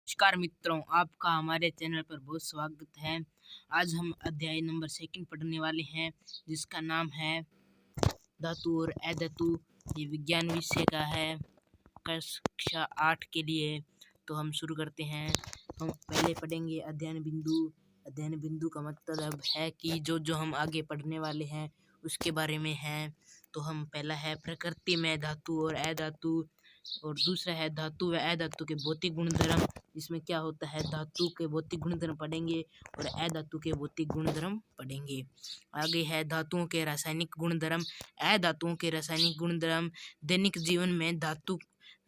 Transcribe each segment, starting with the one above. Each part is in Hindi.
नमस्कार मित्रों, आपका हमारे चैनल पर बहुत स्वागत है। आज हम अध्याय नंबर 2 पढ़ने वाले हैं, जिसका नाम है धातु और अधातु। ये विज्ञान विषय का है, कक्षा 8 के लिए। तो हम शुरू करते हैं। हम पहले पढ़ेंगे अध्ययन बिंदु। अध्ययन बिंदु का मतलब है कि जो हम आगे पढ़ने वाले हैं उसके बारे में है। तो हम पहला है प्रकृति में धातु और अधातु, और दूसरा है धातु व अधातु के भौतिक गुणधर्म। इसमें क्या होता है, धातु के भौतिक गुणधर्म पढ़ेंगे और अधातु के भौतिक गुणधर्म पढ़ेंगे। आगे है धातुओं के रासायनिक गुणधर्म, अधातुओं के रासायनिक गुणधर्म। दैनिक जीवन में धातु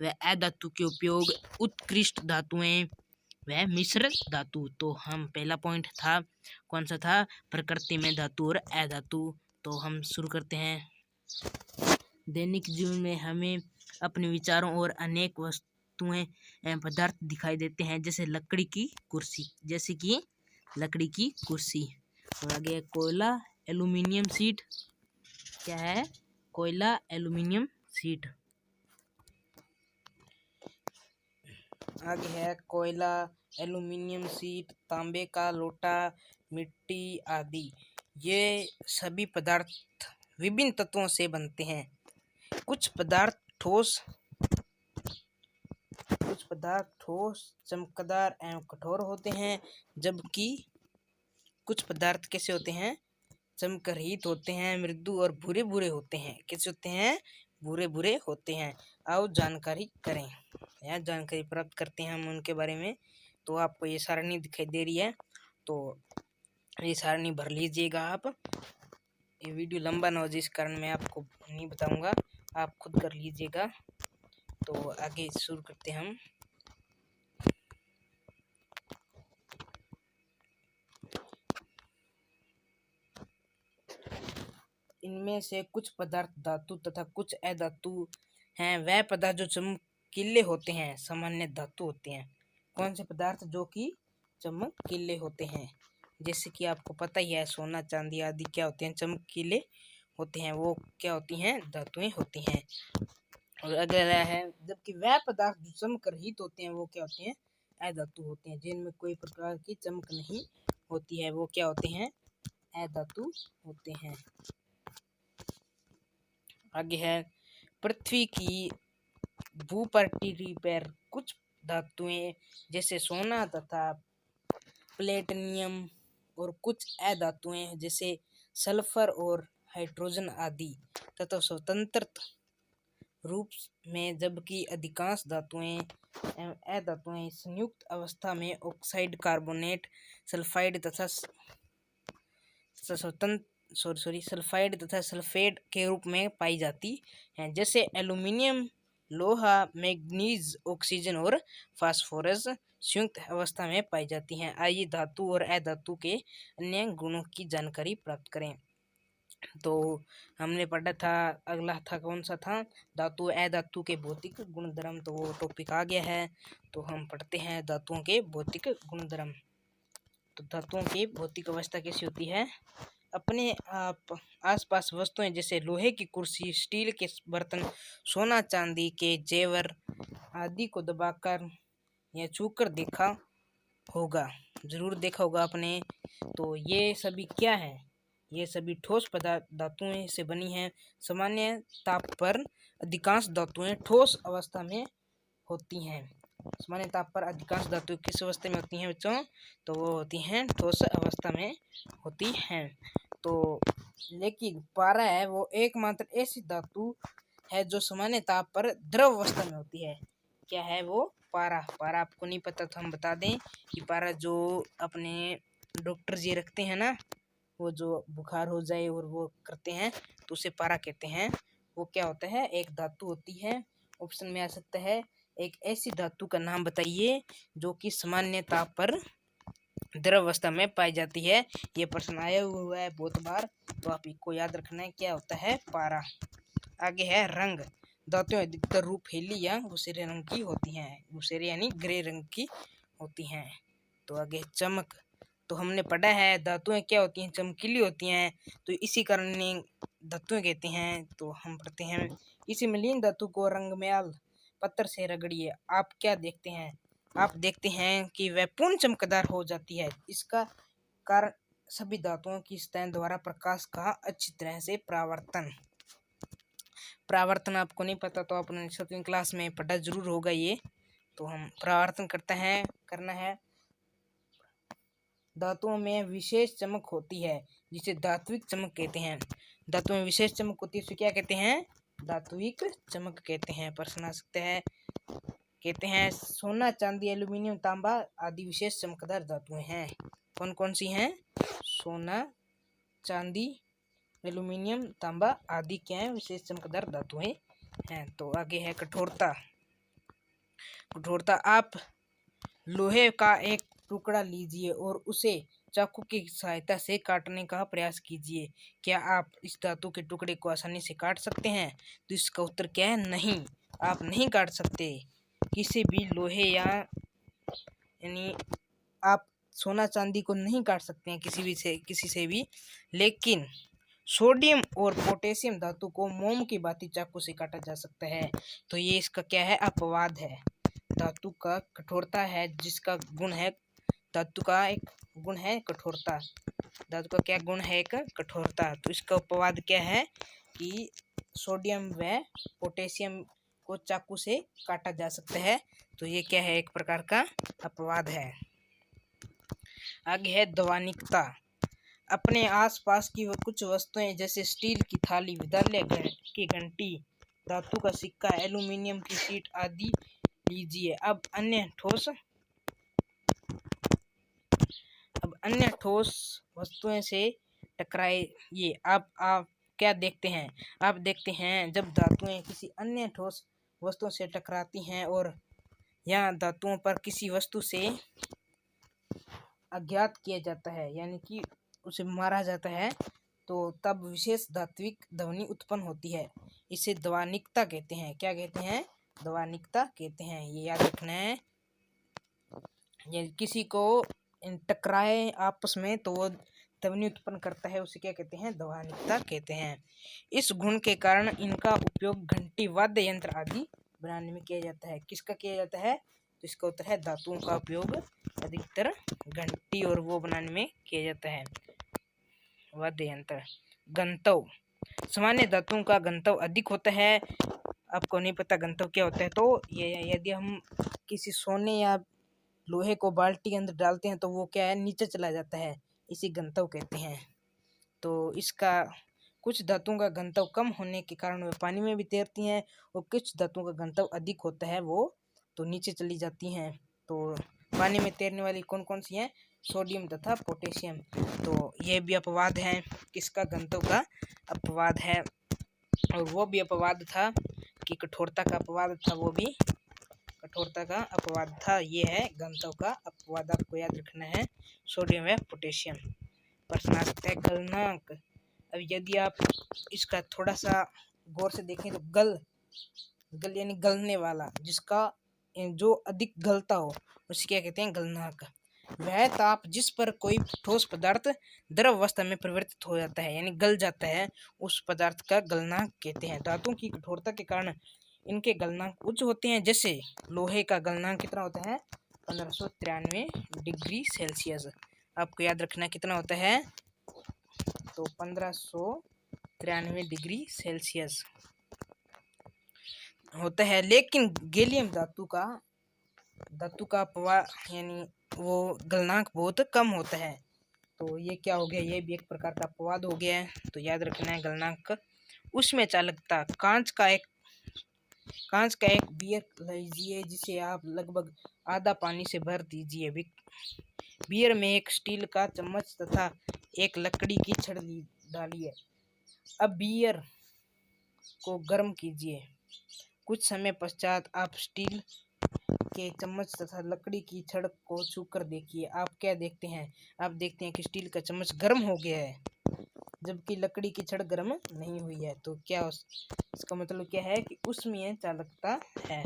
व अधातु के उपयोग, उत्कृष्ट धातुएं व मिश्र धातु। तो हम पहला पॉइंट था, कौन सा था, प्रकृति में धातु और अधातु। तो हम शुरू करते हैं। दैनिक जीवन में हमें अपने विचारों और अनेक वस्तुएं एवं पदार्थ दिखाई देते हैं, जैसे लकड़ी की कुर्सी, और आगे है कोयला, एल्यूमिनियम शीट। क्या है, कोयला, एल्यूमिनियम शीट। आगे है कोयला, एल्यूमिनियम शीट, तांबे का लोटा, मिट्टी आदि। ये सभी पदार्थ विभिन्न तत्वों से बनते हैं। कुछ पदार्थ ठोस, चमकदार एवं कठोर होते हैं, जबकि कुछ पदार्थ कैसे होते हैं, चमकरहित होते हैं, मृदु और भूरे भूरे होते हैं। कैसे होते हैं, भूरे भूरे होते हैं। आओ जानकारी करें, यह जानकारी प्राप्त करते हैं हम उनके बारे में। तो आपको ये सारणी दिखाई दे रही है, तो ये सारणी भर लीजिएगा आप। ये वीडियो लंबा ना हो, जिस कारण मैं आपको नहीं बताऊंगा, आप खुद कर लीजिएगा। तो आगे शुरू करते हैं हम। इनमें से कुछ पदार्थ धातु तथा कुछ अधातु हैं। वह पदार्थ जो चमकीले होते हैं सामान्य धातु होते हैं। कौन से पदार्थ जो कि चमकीले होते हैं, जैसे कि आपको पता ही है, सोना चांदी आदि क्या होते हैं, चमकीले होते हैं, वो क्या होती हैं, धातुएं होती हैं। और अगला है, जबकि वह पदार्थ जो चमकरहित होते हैं वो क्या होते हैं, अधातु होते हैं। जिनमें कोई प्रकार की चमक नहीं होती है, वो क्या होते हैं, अधातु होते हैं। आगे है, पृथ्वी की भूपटरी पर कुछ धातुएं जैसे सोना तथा प्लेटिनियम, और कुछ अधातुएं जैसे सल्फर और हाइड्रोजन आदि तथा स्वतंत्र रूप में, जबकि अधिकांश धातुएं एवं अधातुएं संयुक्त अवस्था में ऑक्साइड, कार्बोनेट, सल्फाइड तथा सल्फाइड तथा सल्फेट के रूप में पाई जाती हैं, जैसे एल्यूमिनियम, लोहा, मैग्नीज, ऑक्सीजन और फास्फोरस संयुक्त अवस्था में पाई जाती हैं। आइए धातु और अधातु के अन्य गुणों की जानकारी प्राप्त करें। तो हमने पढ़ा था, अगला था, कौन सा था, धातु अधातु के भौतिक गुणधर्म। तो वो टॉपिक आ गया है, तो हम पढ़ते हैं धातुओं के भौतिक गुणधर्म। तो धातुओं की भौतिक अवस्था कैसी होती है, अपने आप आसपास वस्तुएं जैसे लोहे की कुर्सी, स्टील के बर्तन, सोना चांदी के जेवर आदि को दबाकर या छूकर देखा होगा, जरूर देखा होगा आपने। तो ये सभी क्या है, ये सभी ठोस पदार्थ धातुएं से बनी हैं। सामान्य ताप पर अधिकांश धातुएं ठोस अवस्था में होती हैं। सामान्य ताप पर अधिकांश धातुएं किस अवस्था में होती हैं बच्चों, तो वो होती हैं ठोस अवस्था में होती हैं। तो लेकिन पारा है वो एकमात्र ऐसी धातु है जो सामान्य ताप पर द्रव अवस्था में होती है। क्या है वो, पारा। पारा आपको नहीं पता तो हम बता दें कि पारा जो अपने डॉक्टर जी रखते हैं ना, वो जो बुखार हो जाए और वो करते हैं, तो उसे पारा कहते हैं। वो क्या होता है, एक धातु होती है। ऑप्शन में आ सकता है, एक ऐसी धातु का नाम बताइए जो कि सामान्य ताप पर द्रव अवस्था में पाई जाती है। ये प्रश्न आया हुआ है बहुत बार, तो आप इसको याद रखना है, क्या होता है, पारा। आगे है रंग। धातुएं अधिकतर रूपहीली या भूसेरे रंग की होती हैं, भूसेरे यानी ग्रे रंग की होती हैं। तो आगे चमक। तो हमने पढ़ा है धातुएं क्या होती हैं, चमकीली होती हैं, तो इसी कारण धातुएं कहते हैं। तो हम पढ़ते हैं, इसी मलिन धातु को रंग म्याल पत्थर से रगड़िए, आप क्या देखते हैं, आप देखते हैं कि वह पूर्ण चमकदार हो जाती है। इसका कारण सभी धातुओं की सतह द्वारा प्रकाश का अच्छी तरह से परावर्तन आपको नहीं पता तो आपने 7वीं क्लास में पढ़ा जरूर होगा ये। तो हम परावर्तन करना है। धातुओं में विशेष चमक होती है जिसे धात्विक चमक कहते हैं। धातुओं में विशेष चमक होती है उसे क्या कहते हैं? धात्विक चमक कहते हैं। प्रश्न आ सकते हैं, कहते हैं सोना, चांदी, एल्यूमिनियम, तांबा आदि विशेष चमकदार धातुएं हैं। कौन कौन सी हैं? सोना, चांदी, एल्यूमिनियम, तांबा आदि क्या है? विशेष चमकदार धातुएं हैं। तो आगे है कठोरता। आप लोहे का एक टुकड़ा लीजिए और उसे चाकू की सहायता से काटने का प्रयास कीजिए। क्या आप इस धातु के टुकड़े को आसानी से काट सकते हैं? तो इसका उत्तर क्या है? नहीं, आप नहीं काट सकते। किसी भी लोहे यानी आप सोना चांदी को नहीं काट सकते हैं किसी से भी, लेकिन सोडियम और पोटेशियम धातु को मोम की भांति चाकू से काटा जा सकता है। तो ये इसका क्या है? अपवाद है। धातु का कठोरता है जिसका गुण है, धातु का एक गुण है कठोरता। धातु का क्या गुण है? एक कठोरता। तो इसका अपवाद क्या है कि सोडियम व पोटेशियम को चाकू से काटा जा सकता है। तो ये क्या है? एक प्रकार का अपवाद है। आगे है ध्वनिकता। अपने आसपास की कुछ वस्तुएं जैसे स्टील की थाली, विद्यालय की घंटी, धातु का सिक्का, एल्यूमिनियम की शीट आदि लीजिए। अब अन्य ठोस वस्तुएं से टकराइए। आप क्या देखते हैं? आप देखते हैं जब धातुएं किसी अन्य ठोस वस्तु से टकराती हैं और यह धातुओं पर किसी वस्तु से आघात किया जाता है यानी कि उसे मारा जाता है, तो तब विशेष धात्विक ध्वनि उत्पन्न होती है। इसे ध्वनिकता कहते हैं। क्या कहते हैं? ध्वनिकता कहते हैं। ये याद रखना है। ये किसी को टकराए आपस में तो वो ध्वनि उत्पन्न करता है, उसे क्या कहते हैं? ध्वनिकता कहते हैं। इस गुण के कारण इनका उपयोग घंटी, वाद्य यंत्र आदि बनाने में किया जाता है। किसका किया जाता है? तो इसका उत्तर है धातुओं का उपयोग अधिकतर घंटी और वो बनाने में किया जाता है, वाद्य यंत्र। गंतव। सामान्य धातुओं का गंतव अधिक होता है। आपको नहीं पता गंतव क्या होता है? तो ये यदि हम किसी सोने या लोहे को बाल्टी के अंदर डालते हैं तो वो क्या है? नीचे चला जाता है, इसे गंतव कहते हैं। तो इसका कुछ धातुओं का घनत्व कम होने के कारण वे पानी में भी तैरती हैं और कुछ धातुओं का घनत्व अधिक होता है वो तो नीचे चली जाती हैं। तो पानी में तैरने वाली कौन कौन सी हैं? सोडियम तथा पोटेशियम। तो ये भी अपवाद है, किसका? घनत्व का अपवाद है। और वो भी अपवाद था कि कठोरता का अपवाद था, वो भी कठोरता का अपवाद था। ये है घनत्व का अपवाद, आपको याद रखना है, सोडियम व पोटेशियम। प्रश्न आ सकता है गलनांक। अब यदि आप इसका थोड़ा सा गौर से देखें तो गल यानी गलने वाला, जिसका जो अधिक गलता हो उसे क्या कहते हैं? गलनांक। वह ताप जिस पर कोई ठोस पदार्थ द्रव अवस्था में परिवर्तित हो जाता है यानी गल जाता है, उस पदार्थ का गलनांक कहते हैं। धातुओं की कठोरता के कारण इनके गलनांक उच्च होते हैं। जैसे लोहे का गलनांक कितना होता है? 1593 डिग्री सेल्सियस। आपको याद रखना कितना होता है? तो 1593 डिग्री सेल्सियस होता है। लेकिन गैलियम धातु का यानी वो गलनांक बहुत कम होता है। तो ये क्या हो गया? ये भी एक प्रकार का अपवाद हो गया है। तो याद रखना है गलनांक। उसमें चालकता। कांच का एक बियर लीजिए जिसे आप लगभग आधा पानी से भर दीजिए। बियर में एक स्टील का चम्मच तथा एक लकड़ी की छड़ डालिए। अब बियर को गर्म कीजिए। कुछ समय पश्चात आप स्टील के चम्मच तथा लकड़ी की छड़ को छूकर देखिए। आप क्या देखते हैं? आप देखते हैं कि स्टील का चम्मच गर्म हो गया है जबकि लकड़ी की छड़ गर्म नहीं हुई है। तो क्या इसका मतलब क्या है? कि उसमें चालकता है।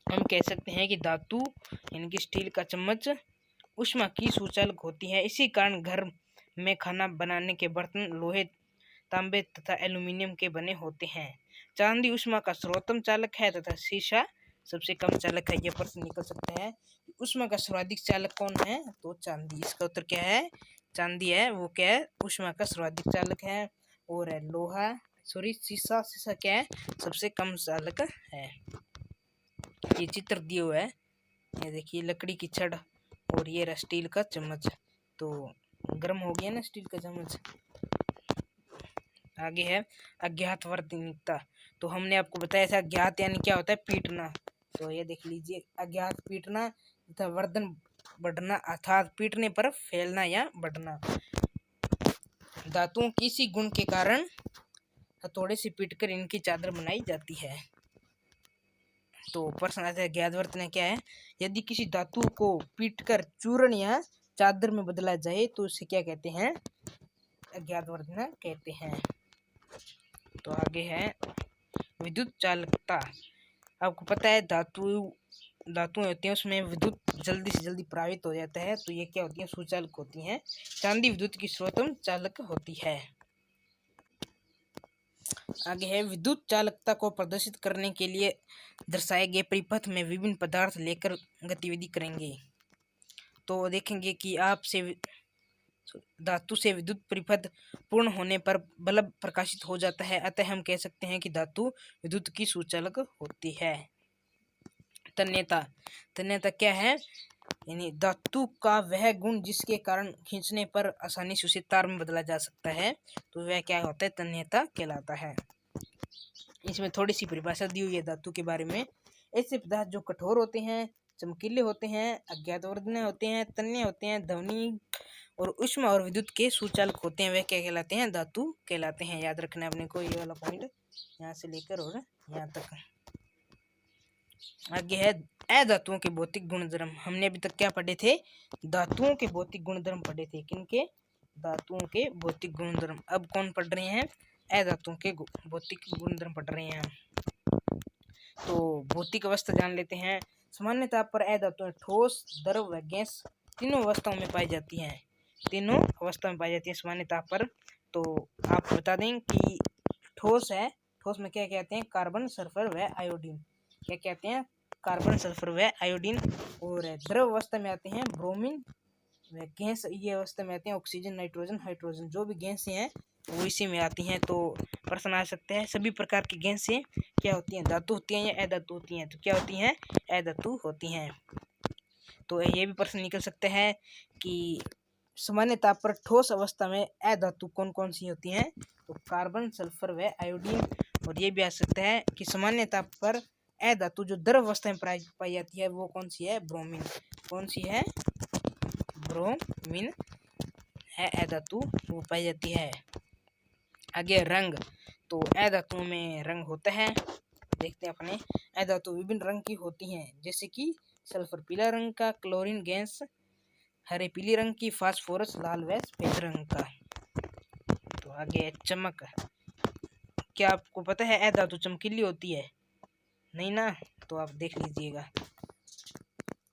हम कह सकते हैं कि धातु यानी कि स्टील का चम्मच ऊष्मा की सुचालक होती है। इसी कारण घर में खाना बनाने के बर्तन लोहे, तांबे तथा एल्यूमिनियम के बने होते हैं। चांदी ऊष्मा का सर्वोत्तम चालक है तथा शीशा सबसे कम चालक है? ये प्रश्न निकल सकता है। ऊष्मा का सर्वाधिक चालक कौन है? तो चांदी। इसका उत्तर क्या है? चांदी है। वो क्या है? ऊष्मा का सर्वाधिक चालक है। और है लोहा, सॉरी शीशा। शीशा क्या है? सबसे कम चालक है। ये चित्र दिया हुआ है, ये देखिए लकड़ी की छड़ और ये रहा स्टील का चम्मच। तो गर्म हो गया ना स्टील का चम्मच। आगे है अज्ञात वर्तनीयता। तो हमने आपको बताया था अज्ञात यानी क्या होता है? पीटना। तो ये देख लीजिए, अज्ञात पीटना तथा वर्धन बढ़ना अर्थात पीटने पर फैलना या बढ़ना। धातुओं किसी गुण के कारण हथौड़े से पीटकर इनकी चादर बनाई जाती है। तो प्रश्न आता है अज्ञात वर्तन क्या है? यदि किसी धातु को पीटकर चूर्ण या चादर में बदला जाए तो उसे क्या कहते हैं? अज्ञात वर्तन कहते हैं। तो आगे है विद्युत चालकता। आपको पता है धातुएं होती हैं उसमें विद्युत जल्दी से जल्दी प्रवाहित हो जाता है, तो ये क्या होती है? सुचालक होती हैं। चांदी विद्युत की स्रोतम चालक होती है। आगे है विद्युत चालकता को प्रदर्शित करने के लिए दर्शाए गए परिपथ में विभिन्न पदार्थ लेकर गतिविधि करेंगे। तो देखेंगे कि धातु से विद्युत परिपथ पूर्ण होने पर बल्ब प्रकाशित हो जाता है, अतः हम कह सकते हैं कि धातु विद्युत की सुचालक होती है। तन्यता। तन्यता क्या है? यानी धातु का वह गुण जिसके कारण खींचने पर आसानी से उसे तार में बदला जा सकता है, तो वह क्या होता है? तन्यता कहलाता है। इसमें थोड़ी सी परिभाषा दी हुई है धातु के बारे में। ऐसे पदार्थ जो कठोर होते हैं, चमकीले होते हैं, अज्ञात वर्धन होते हैं, तन्य होते हैं, ध्वनि और ऊष्मा और विद्युत के सुचालक होते हैं, वे क्या कहलाते हैं? धातु कहलाते हैं। याद रखना अपने को ये वाला पॉइंट, यहाँ से लेकर और यहाँ तक। आगे है अधातुओं के भौतिक गुणधर्म। हमने अभी तक क्या पढ़े थे? धातुओं के भौतिक गुणधर्म पढ़े थे। किनके? धातुओं के भौतिक गुणधर्म। अब कौन पढ़ रहे हैं? अधातुओं के भौतिक गुणधर्म पढ़ रहे हैं। तो भौतिक अवस्था जान लेते हैं। सामान्यतः पर अधातुएं ठोस, द्रव व गैस तीनों अवस्थाओं में पाई जाती हैं। तीनों अवस्था में पाई जाती है सामान्यतः पर। तो आप बता दें कि ठोस है, ठोस में क्या कहते हैं? कार्बन, सल्फर व आयोडीन। क्या कहते हैं? कार्बन, सल्फर व आयोडीन। और द्रव अवस्था में आते हैं ब्रोमीन व गैस ये अवस्था में आते हैं ऑक्सीजन, नाइट्रोजन, हाइड्रोजन। जो भी गैसें हैं वो इसी में आती हैं। तो प्रश्न आ सकते हैं सभी प्रकार की गैसें क्या होती हैं? धातु होती हैं या अधातु होती हैं? तो क्या होती हैं? अधातु होती हैं। तो ये भी प्रश्न निकल सकते हैं कि सामान्यतः पर ठोस अवस्था में अधातु कौन कौन सी होती हैं? तो कार्बन, सल्फर व आयोडीन। और ये भी आ सकता है कि सामान्यतः पर अधातु जो द्रव अवस्था में पाई जाती है वो कौन सी है? ब्रोमीन। कौन सी है? ब्रोमीन है अधातु, वो पाई जाती है। आगे रंग। तो अधातुओं में रंग होता है, देखते हैं अपने। अधातु विभिन्न रंग की होती हैं, जैसे कि सल्फर पीला रंग का, क्लोरीन गैस हरे पीली रंग की, फास्फोरस लाल व सफेद रंग का। तो आगे चमक। क्या आपको पता है अधातु चमकीली होती है? नहीं ना? तो आप देख लीजिएगा।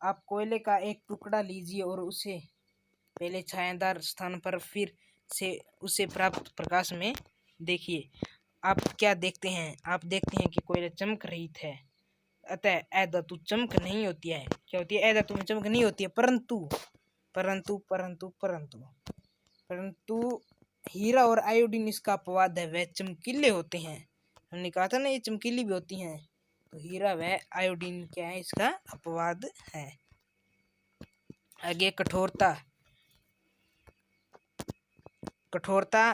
आप कोयले का एक टुकड़ा लीजिए और उसे पहले छायादार स्थान पर फिर से उसे प्राप्त प्रकाश में देखिए। आप क्या देखते हैं? आप देखते हैं कि कोयला चमक रही है, अतः अधातु चमक नहीं होती है। क्या होती है? अधातु में चमक नहीं होती है, परंतु परंतु परंतु परंतु परंतु हीरा और आयोडीन इसका अपवाद है, वह चमकीले होते हैं। हमने कहा था ना ये चमकीली भी होती हैं। तो हीरा व आयोडीन क्या है? इसका अपवाद है। आगे कठोरता। कठोरता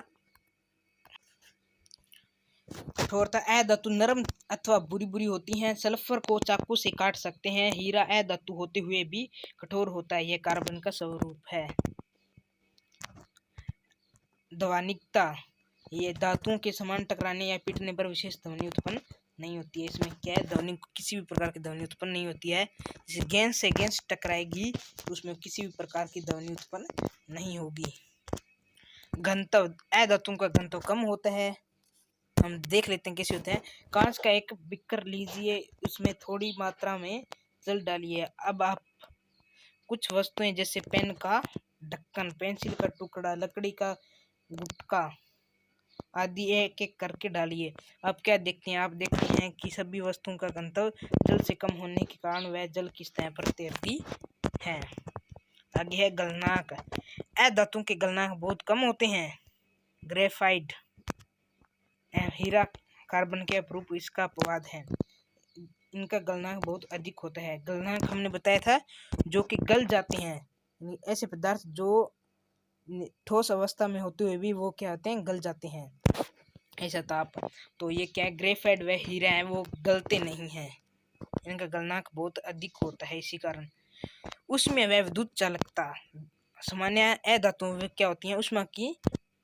कठोरता अधातु नरम अथवा बुरी बुरी होती हैं। सल्फर को चाकू से काट सकते हैं। हीरा अधातु होते हुए भी कठोर होता है, यह कार्बन का स्वरूप है। ध्वनिकता। ये धातुओं के समान टकराने या पीटने पर विशेष ध्वनि उत्पन्न नहीं होती है। इसमें क्या है? ध्वनि, किसी भी प्रकार की ध्वनि उत्पन्न नहीं होती है। जैसे गैस से गैस टकराएगी तो उसमें किसी भी प्रकार की ध्वनि उत्पन्न नहीं होगी। घनत्व। अधातुओं का घनत्व कम होता है। हम देख लेते हैं कैसे होता है। कांच का एक बीकर लीजिए, उसमें थोड़ी मात्रा में जल डालिए। अब आप कुछ वस्तुएं जैसे पेन का ढक्कन, पेंसिल का टुकड़ा, लकड़ी का गुटका आदि एक एक करके डालिए। अब क्या देखते हैं, आप देखते हैं कि सभी वस्तुओं का घनत्व जल से कम होने के कारण वह जल की सतह पर तैरती है। आगे है गलनांक। अधातुओं के गलनांक बहुत कम होते हैं। ग्रेफाइट, हीरा, कार्बन के अपरूप इसका अपवाद है। इनका गलनांक बहुत अधिक होता है। गलनांक हमने बताया था जो कि गल जाते हैं, ऐसे पदार्थ जो ठोस अवस्था में होते हुए भी वो क्या होते हैं, गल जाते हैं, ऐसा ताप। तो ये क्या है, ग्रेफाइट व हीरा है वो गलते नहीं हैं, इनका गलनांक बहुत अधिक होता है। इसी कारण उसमें वह विद्युत चालकता, सामान्य अधातुओं क्या होती है, उष्मा की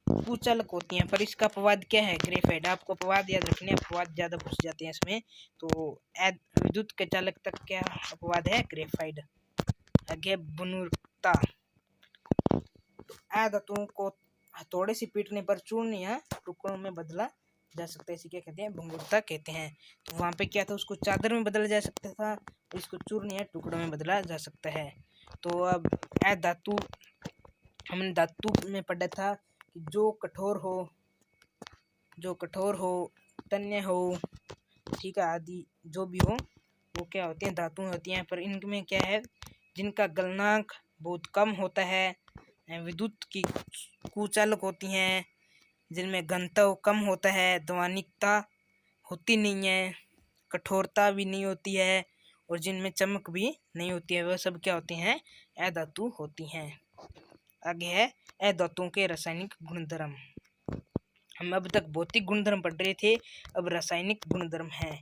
कुचालक होती हैं, पर इसका अपवाद क्या है, ग्रेफाइट। आपको अपवाद याद रखने, अपवाद ज्यादा पूछ जाते हैं इसमें। तो विद्युत के चालक तक क्या अपवाद है, ग्रेफाइट। आगे बुनुर्ता। अधातुओं को हथौड़े से पीटने पर चूर्ण या टुकड़ों में बदला जा सकता है, इसे क्या कहते हैं, भंगुरता कहते हैं। तो वहां पे क्या था, उसको चादर में बदला जा सकता था, इसको चूर्ण या टुकड़ों में बदला जा सकता है। तो अब अधातु, हमने धातु में पढ़ा था कि जो कठोर हो, तन्य हो, ठीक है, आदि जो भी हो वो क्या होते हैं, धातुएं होती हैं। पर इनमें क्या है, जिनका गलनांक बहुत कम होता है, विद्युत की कुचालक होती हैं, जिनमें घनत्व कम होता है, ध्वनिकता होती नहीं है, कठोरता भी नहीं होती है, और जिनमें चमक भी नहीं होती है, वह सब क्या होते हैं, अधातु होती हैं। आगे है अधातुओं के रासायनिक गुणधर्म। हम अब तक भौतिक गुणधर्म पढ़ रहे थे, अब रासायनिक गुणधर्म है।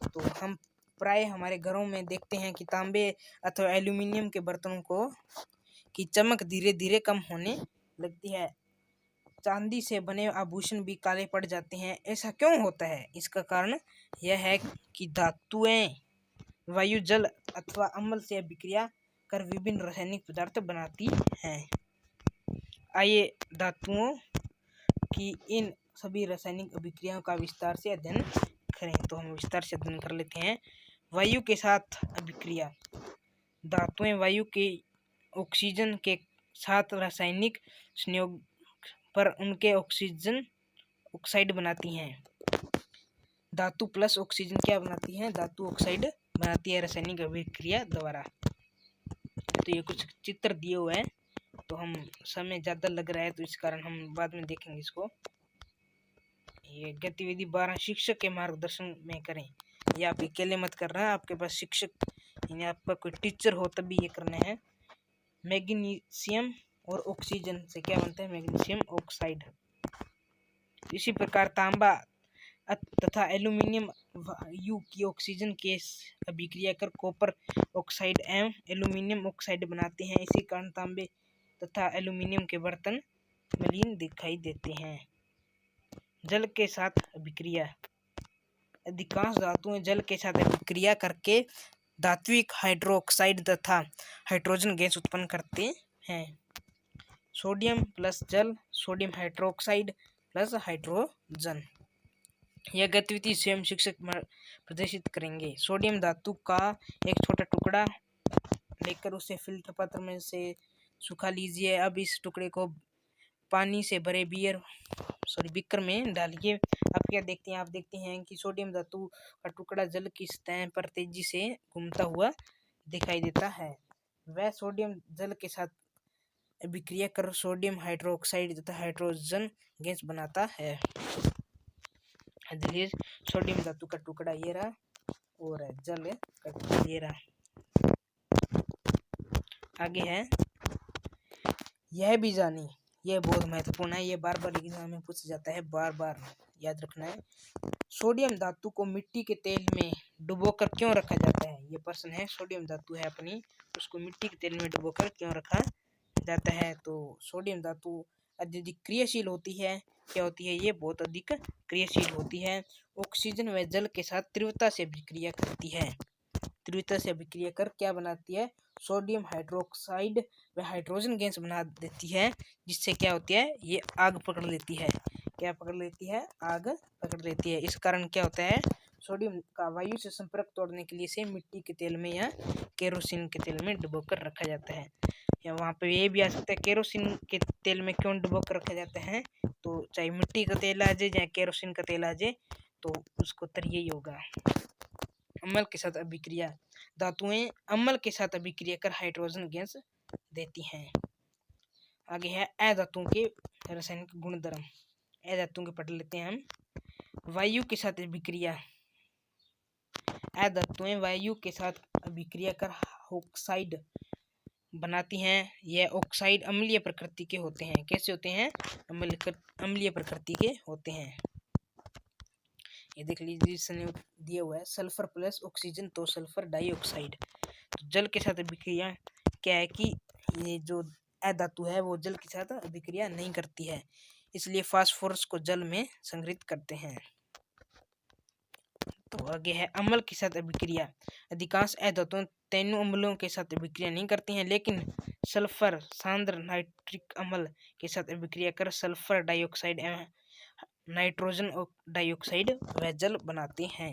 तो हम प्राय हमारे घरों में देखते हैं कि तांबे अथवा एल्यूमिनियम के बर्तनों को की चमक धीरे धीरे कम होने लगती है। चांदी से बने आभूषण भी काले पड़ जाते हैं। ऐसा क्यों होता है, इसका कारण यह है कि धातुएं वायु, जल अथवा अम्ल से अभिक्रिया कर विभिन्न रासायनिक पदार्थ बनाती हैं। आइए धातुओं की इन सभी रासायनिक अभिक्रियाओं का विस्तार से अध्ययन करें। तो हम विस्तार से अध्ययन कर लेते हैं। वायु के साथ अभिक्रिया। धातुएं वायु के ऑक्सीजन के साथ रासायनिक संयोग पर उनके ऑक्सीजन ऑक्साइड बनाती हैं। धातु प्लस ऑक्सीजन क्या बनाती है, धातु ऑक्साइड बनाती है रासायनिक अभिक्रिया द्वारा। तो ये कुछ चित्र दिए हुए हैं, तो हम समय ज़्यादा लग रहा है तो इस कारण हम बाद में देखेंगे इसको। ये गतिविधि 12 शिक्षक के मार्गदर्शन में करें। ये आप अकेले मत कर रहे हैं, आपके पास शिक्षक यानी आपका कोई टीचर हो तभी ये करना है। मैग्नीशियम और ऑक्सीजन से क्या बनता है, मैग्नीशियम ऑक्साइड। इसी प्रकार तांबा तथा एल्यूमिनियम वायु की ऑक्सीजन के अभिक्रिया कर कॉपर ऑक्साइड एवं एल्यूमिनियम ऑक्साइड बनाते हैं। इसी कारण तांबे तथा एल्यूमिनियम के बर्तन मलिन दिखाई देते हैं। जल के साथ अभिक्रिया। अधिकांश धातुएं जल के साथ अभिक्रिया करके धात्विक हाइड्रोक्साइड तथा हाइड्रोजन गैस उत्पन्न करते हैं। सोडियम प्लस जल, सोडियम हाइड्रोक्साइड प्लस हाइड्रोजन। यह गतिविधि स्वयं शिक्षक प्रदर्शित करेंगे। सोडियम धातु का एक छोटा टुकड़ा लेकर उसे फिल्टर पात्र में से सुखा लीजिए। अब इस टुकड़े को पानी से भरे बीकर में डालिए। आप क्या देखते हैं, आप देखते हैं कि सोडियम धातु का टुकड़ा जल की सतह पर तेजी से घूमता हुआ दिखाई देता है। वह सोडियम जल के साथ अभिक्रिया कर सोडियम हाइड्रोक्साइड तथा हाइड्रोजन गैस बनाता है। सोडियम धातु का टुकड़ा ये रहा और जल का टुकड़ा ये रहा। आगे है, यह भी जानी, यह बहुत महत्वपूर्ण है, ये बार बार एग्जाम में पूछा जाता है, बार बार याद रखना है। सोडियम धातु को मिट्टी के तेल में डुबोकर क्यों रखा जाता है, ये प्रश्न है। सोडियम धातु है अपनी, उसको मिट्टी के तेल में डुबोकर क्यों रखा जाता है। तो सोडियम धातु अत्यधिक क्रियाशील होती है। क्या होती है, ये बहुत अधिक क्रियाशील होती है। ऑक्सीजन व जल के साथ तीव्रता से अभिक्रिया करती है। तीव्रता से अभिक्रिया कर क्या बनाती है, सोडियम हाइड्रोक्साइड व हाइड्रोजन गैस बना देती है, जिससे क्या होती है, ये आग पकड़ लेती है। क्या पकड़ लेती है, आग पकड़ लेती है। इस कारण क्या होता है, सोडियम का वायु से संपर्क तोड़ने के लिए इसे मिट्टी के तेल में या केरोसिन के तेल में डुबोकर रखा जाता है। या वहाँ पे ये भी आ सकता है, केरोसिन के तेल में क्यों डुबो कर रखे जाते हैं, तो चाहे मिट्टी का तेल आ जाए चाहे केरोसिन का तेल आ जाए, तो उसको उत्तर यही होगा। अम्ल के साथ अभिक्रिया, धातुएं अम्ल के साथ अभिक्रिया कर हाइड्रोजन गैस देती हैं। आगे है अधातुओं के रासायनिक गुणधर्म। अधातुओं के पढ़ लेते हैं हम। वायु के साथ अभिक्रिया, अधातुएं वायु के साथ अभिक्रिया कर ऑक्साइड बनाती हैं। यह ऑक्साइड अम्लीय प्रकृति के होते हैं। कैसे होते हैं? अम्लीय प्रकृति के होते हैं। ये देख लीजिए, इसने दिया हुआ है सल्फर प्लस ऑक्सीजन तो सल्फर डाइऑक्साइड। तो जल के साथ अभिक्रिया क्या है कि ये जो अधातु है वो जल के साथ अभिक्रिया नहीं करती है, इसलिए फास्फोरस को जल में संग्रहित करते हैं। तो आगे है अम्ल के साथ अभिक्रिया। अधिकांश अधातुएं तीनों अम्लों के साथ अभिक्रिया नहीं करती हैं, लेकिन सल्फर सांद्र नाइट्रिक अम्ल के साथ अभिक्रिया कर सल्फर डाइऑक्साइड एवं नाइट्रोजन डाइऑक्साइड व जल बनाते हैं।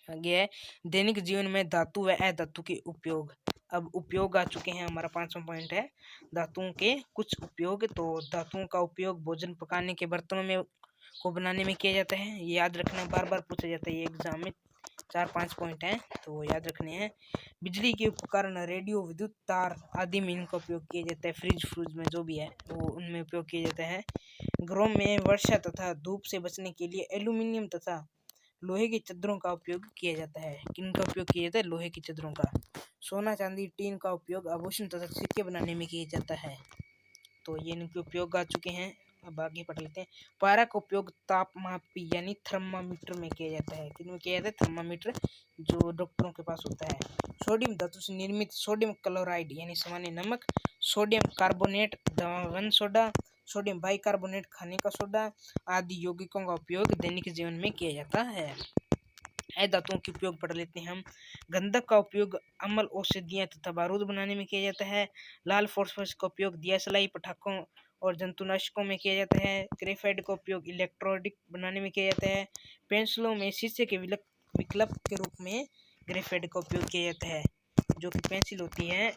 आगे है दैनिक जीवन में धातु व अधातु के उपयोग। अब उपयोग आ चुके हैं, हमारा 5वां पॉइंट है धातुओं के कुछ उपयोग। तो धातुओं का उपयोग भोजन पकाने के बर्तनों में को बनाने में किया जाता है। ये याद रखना, बार बार पूछा जाता है ये एग्जाम में। 4-5 पॉइंट हैं तो याद रखने हैं। बिजली के उपकरण, रेडियो, विद्युत तार आदि में इनका उपयोग किया जाता है। फ्रिज में जो भी है वो उनमें उपयोग किया जाता है। घरों में वर्षा तथा धूप से बचने के लिए एल्यूमिनियम तथा लोहे की चद्दरों का उपयोग किया जाता है। किनका उपयोग किया जाता है? लोहे की चद्दरों का। सोना, चांदी, टीन का उपयोग आभूषण तथा सिक्के बनाने में किया जाता है। तो ये इनके उपयोग आ चुके हैं। अब आगे पढ़ लेते हैं। पारा का उपयोग तापमापी यानी थर्मामीटर में किया जाता है। किन में किया जाता है? थर्मामीटर, जो डॉक्टरों के पास होता है। सोडियम धातु से निर्मित सोडियम क्लोराइड यानी सामान्य नमक, sodium carbonate one soda, sodium bicarbonate खाने का सोडा आदि यौगिकों का उपयोग दैनिक जीवन में किया जाता है। अधातुओं के उपयोग पढ़ लेते हैं हम। गंधक का उपयोग अम्ल, औषधियां तथा बारूद बनाने में किया जाता है। लाल फास्फोरस का उपयोग दियासलाई, पटाखों और जंतुनाशकों में किया जाता है। ग्रेफाइट का उपयोग इलेक्ट्रोनिक बनाने में किया जाता है। पेंसिलों में शीशे के विकल्प के रूप में ग्रेफाइट का उपयोग किया जाता है। जो कि पेंसिल होती है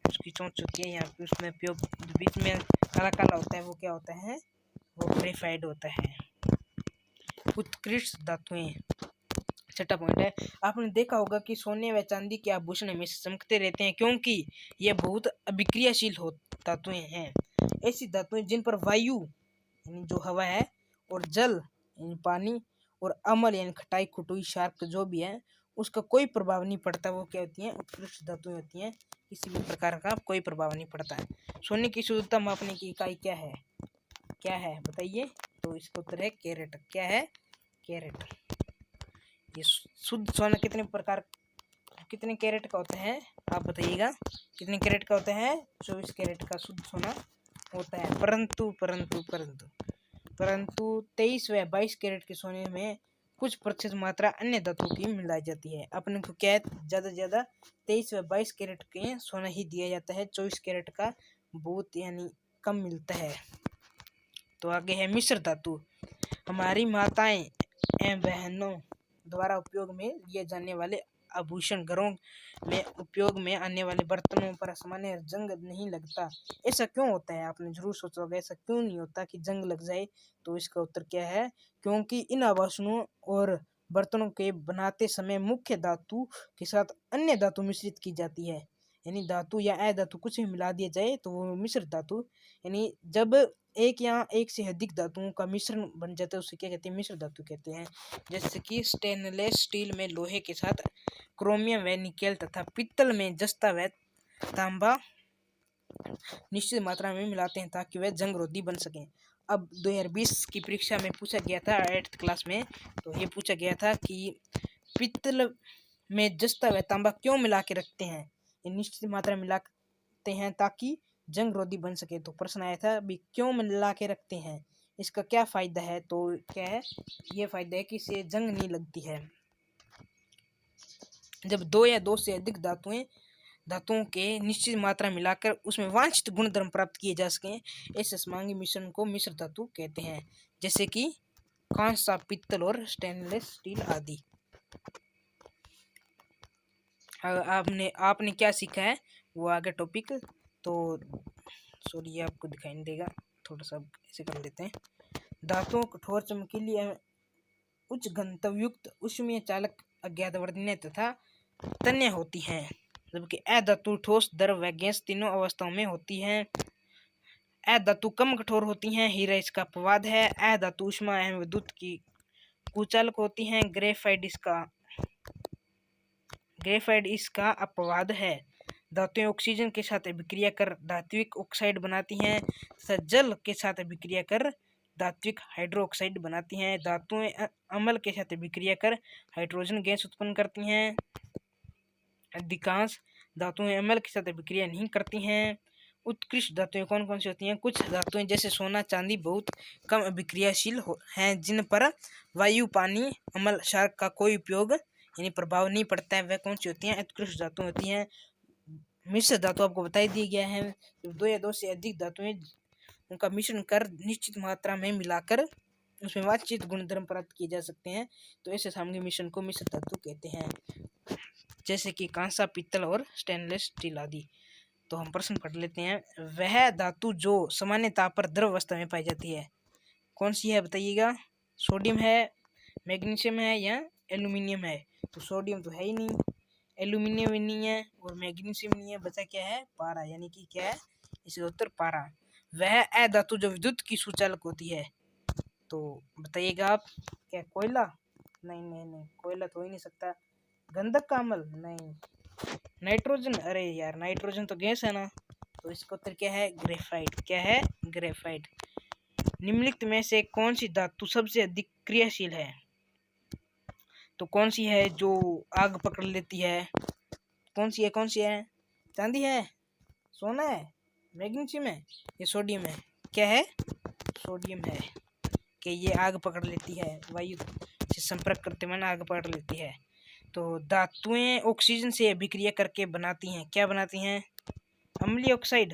उसकी चोंच होती है यहाँ पे, उसमें उपयोग बीच में काला काला होता है वो क्या होता है? वो ग्रेफाइट होता है। उत्कृष्ट धातुएं, 6वां पॉइंट है। आपने देखा होगा कि सोने व चांदी के आभूषण हमेशा चमकते रहते हैं, क्योंकि ये बहुत अभिक्रियाशील धातुएं हैं। ऐसी धातुएं जिन पर वायु यानी जो हवा है और जल यानी पानी और अम्ल यानी खटाई, खुटुई, शार्क जो भी है उसका कोई प्रभाव नहीं पड़ता, वो क्या होती हैं? उत्कृष्ट धातुएं होती हैं। किसी भी प्रकार का कोई प्रभाव नहीं पड़ता है। सोने की शुद्धता मापने की इकाई क्या है? क्या है बताइए? तो इसका उत्तर है कैरेट। क्या है? कैरेट। ये शुद्ध सोना कितने कैरेट का होता है? आप बताइएगा कितने कैरेट का होता है? 24 कैरेट का शुद्ध सोना होता है। परंतु 23 व 22 कैरेट के सोने में कुछ प्रतिशत मात्रा अन्य धातुओं की मिलाई जाती है। अपने को क्या है, ज़्यादा से ज़्यादा 23 व 22 कैरेट के सोना ही दिया जाता है। 24 कैरेट का बहुत यानी कम मिलता है। तो आगे है मिश्र धातु। हमारी माताएं एवं बहनों द्वारा उपयोग में लिए जाने वाले आभूषण, घरों में उपयोग में आने वाले बर्तनों पर सामान्य जंग नहीं लगता। ऐसा क्यों होता है? आपने जरूर सोचा होगा ऐसा क्यों नहीं होता कि जंग लग जाए। तो इसका उत्तर क्या है? क्योंकि इन आभूषणों और बर्तनों के बनाते समय मुख्य धातु के साथ अन्य धातु मिश्रित की जाती है। यानी धातु या अधातु कुछ भी मिला दिया जाए तो वो मिश्र धातु, यानी जब एक या एक से अधिक धातुओं का मिश्रण बन जाता है उसे क्या कहते हैं? मिश्र धातु कहते हैं। जैसे कि स्टेनलेस स्टील में लोहे के साथ क्रोमियम व निकेल तथा पित्तल में जस्ता व तांबा निश्चित मात्रा में मिलाते हैं ताकि वह जंग रोधी बन सकें। अब 2020 की परीक्षा में पूछा गया था 8th क्लास में, तो ये पूछा गया था कि पित्तल में जस्ता व तांबा क्यों मिला के रखते हैं? ये निश्चित मात्रा मिलाते हैं ताकि जंग रोधी बन सके। तो प्रश्न आया था भी क्यों मिला के रखते हैं, इसका क्या फायदा है? तो क्या है? ये फायदा है कि इससे जंग नहीं लगती है। जब 2 या 2 से अधिक धातुओं के निश्चित मात्रा मिलाकर उसमें वांछित गुणधर्म प्राप्त किए जा सकें, ऐसे समांगी मिश्रण को मिश्र धातु कहते हैं। जैसे कि कांसा, पित्तल और स्टेनलेस स्टील आदि। आपने क्या सीखा है वो आगे टॉपिक तो सॉरी ये आपको दिखाई नहीं देगा, थोड़ा सा ऐसे कर लेते हैं। धातुओं कठोर चमकीली उच्च घनत्वयुक्त ऊष्मीय चालक अज्ञात वर्णनीय तथा तन्य होती हैं, जबकि अधातु ठोस द्रव व गैस तीनों अवस्थाओं में होती हैं। अधातु कम कठोर होती हैं, हीरा इसका अपवाद है। अधातु ऊष्मा एवं विद्युत की कुचालक होती हैं, ग्रेफाइट इसका अपवाद है। धातुएं ऑक्सीजन के साथ अभिक्रिया कर धात्विक ऑक्साइड बनाती हैं तथा जल के साथ अभिक्रिया कर धात्विक हाइड्रोक्साइड बनाती हैं। धातुएं अम्ल के साथ अभिक्रिया कर हाइड्रोजन गैस उत्पन्न करती हैं। अधिकांश धातुएं अम्ल के साथ अभिक्रिया नहीं करती हैं। उत्कृष्ट धातुएं कौन कौन सी होती हैं? कुछ धातुएं जैसे सोना चांदी बहुत कम अभिक्रियाशील हैं, जिन पर वायु पानी अम्ल क्षार का कोई उपयोग यानी प्रभाव नहीं पड़ता है, वह कौन सी होती हैं? उत्कृष्ट धातुएं होती हैं। मिश्र धातु आपको बता दिया गया है, दो या दो से अधिक धातुएं उनका मिश्रण कर निश्चित मात्रा में मिलाकर उसमें वांछित गुणधर्म प्राप्त किए जा सकते हैं, तो ऐसे सामग्री मिश्रण को मिश्र धातु कहते हैं, जैसे कि कांसा, पीतल और स्टेनलेस स्टील आदि। तो हम प्रश्न पढ़ लेते हैं। वह धातु जो सामान्य ताप पर द्रव अवस्था में पाई जाती है कौन सी है बताइएगा? सोडियम है, मैग्नीशियम है या एल्यूमिनियम है? तो सोडियम तो है ही नहीं, एल्यूमिनियम भी नहीं है और मैग्नीशियम नहीं है, बचा क्या है? पारा, यानी कि क्या है इसका उत्तर? पारा। वह अधातु जो विद्युत की सुचालक होती है, तो बताइएगा आप, क्या कोयला? नहीं नहीं नहीं, कोयला तो हो ही नहीं सकता। गंधक का अम्ल? नहीं। नाइट्रोजन? अरे यार नाइट्रोजन तो गैस है ना, तो इसका उत्तर क्या है? ग्रेफाइट। क्या है? ग्रेफाइट। निम्नलिखित में से कौन सी धातु सबसे अधिक क्रियाशील है? तो कौन सी है जो आग पकड़ लेती है? कौन सी है? कौन सी है? चांदी है, सोना है, मैग्नीशियम है या सोडियम है? क्या है? सोडियम है कि ये आग पकड़ लेती है, वायु से संपर्क करते मन आग पकड़ लेती है। तो धातुएं ऑक्सीजन से अभिक्रिया करके बनाती हैं, क्या बनाती हैं? अम्लीय ऑक्साइड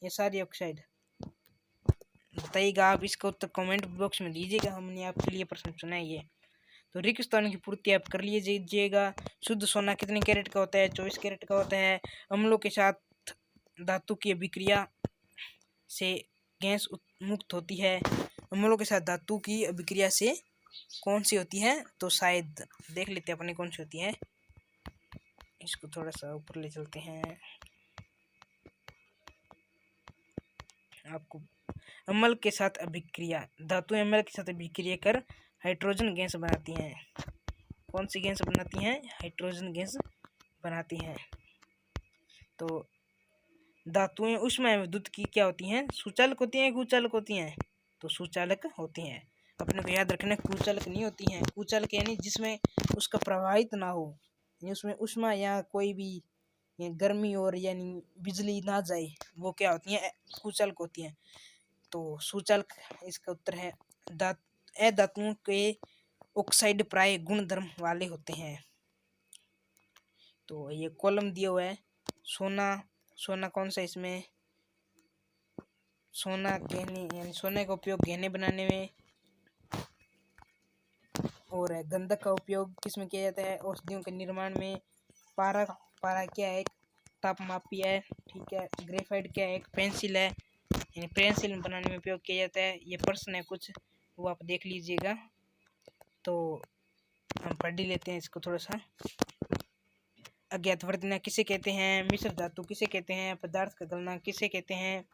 या सारी ऑक्साइड? बताइएगा आप, इसका उत्तर कमेंट बॉक्स में दीजिएगा, हमने आपके लिए प्रश्न चुना है ये। तो रिक्तस्थान की पूर्ति आप कर लीजिएगा। शुद्ध सोना कितने कैरेट का होता है? 24 कैरेट का होता है। अम्लों के साथ धातु की अभिक्रिया से गैस मुक्त होती है। अम्लों के साथ धातु की अभिक्रिया से कौन सी होती है? तो शायद देख लेते हैं अपने कौन सी होती है। इसको थोड़ा सा ऊपर ले चलते हैं आपको। अम्ल के साथ अभिक्रिया, धातुएं अम्ल के साथ अभिक्रिया कर हाइड्रोजन गैस बनाती हैं। कौन सी गैस बनाती हैं? हाइड्रोजन गैस बनाती हैं। तो धातुएं ऊष्मा एवं विद्युत की क्या होती हैं? सुचालक होती हैं, कुचालक होती हैं? तो सुचालक होती हैं। अपने को याद रखना, कुचालक नहीं होती हैं। कुचालक यानी जिसमें उसका प्रवाहित ना हो, यानी उसमें ऊष्मा या कोई भी गर्मी और यानी बिजली ना जाए, वो क्या होती हैं? कुचालक होती हैं। तो सुचालक इसका उत्तर है। अधातुओं के ऑक्साइड प्राय गुण धर्म वाले होते हैं। तो ये कॉलम दिया हुआ है। सोना कौन सा? इसमें सोना गहने, यानी सोने का उपयोग गहने बनाने में, और गंधक का उपयोग किसमें किया जाता है? औषधियों के निर्माण में। पारा क्या है? एक तापमापी है, ठीक है। ग्रेफाइट क्या है? एक पेंसिल है, यानी पेंसिल बनाने में उपयोग किया जाता है। ये प्रश्न है कुछ, वो आप देख लीजिएगा। तो हम पढ़ ही लेते हैं इसको थोड़ा सा। अज्ञात वर्णन किसे कहते हैं? मिश्र धातु किसे कहते हैं? पदार्थ का गलना किसे कहते हैं?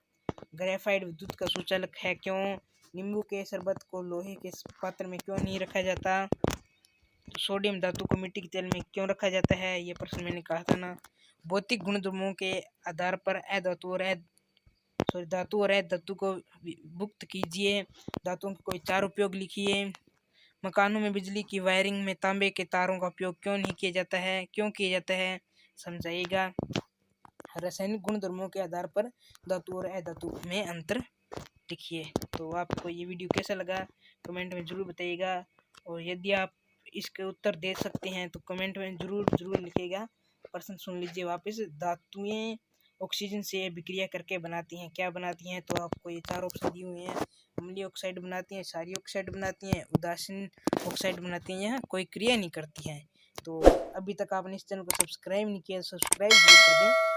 ग्रेफाइट विद्युत का सुचालक है, क्यों? नींबू के शरबत को लोहे के पात्र में क्यों नहीं रखा जाता? तो सोडियम धातु को मिट्टी के तेल में क्यों रखा जाता है? ये प्रश्न मैंने कहा था ना। भौतिक गुणधर्मों के आधार पर धातु और धातु को विभक्त कीजिए। धातुओं के कोई 4 उपयोग लिखिए। मकानों में बिजली की वायरिंग में तांबे के तारों का उपयोग क्यों नहीं किया जाता है? क्यों किया जाता है? समझाइएगा। रासायनिक गुणधर्मों के आधार पर धातु और अधातु में अंतर लिखिए। तो आपको ये वीडियो कैसा लगा कमेंट में ज़रूर बताइएगा, और यदि आप इसके उत्तर दे सकते हैं तो कमेंट में ज़रूर लिखिएगा। प्रश्न सुन लीजिए वापस। धातुएं ऑक्सीजन से अभिक्रिया करके बनाती हैं, क्या बनाती हैं? तो आपको ये 4 ऑप्शन दिए हुए हैं। अम्लीय ऑक्साइड बनाती हैं, क्षारीय ऑक्साइड बनाती हैं, उदासीन ऑक्साइड बनाती हैं, यहाँ कोई क्रिया नहीं करती हैं। तो अभी तक आपने इस चैनल को सब्सक्राइब नहीं किया, सब्सक्राइब जरूर कर दें।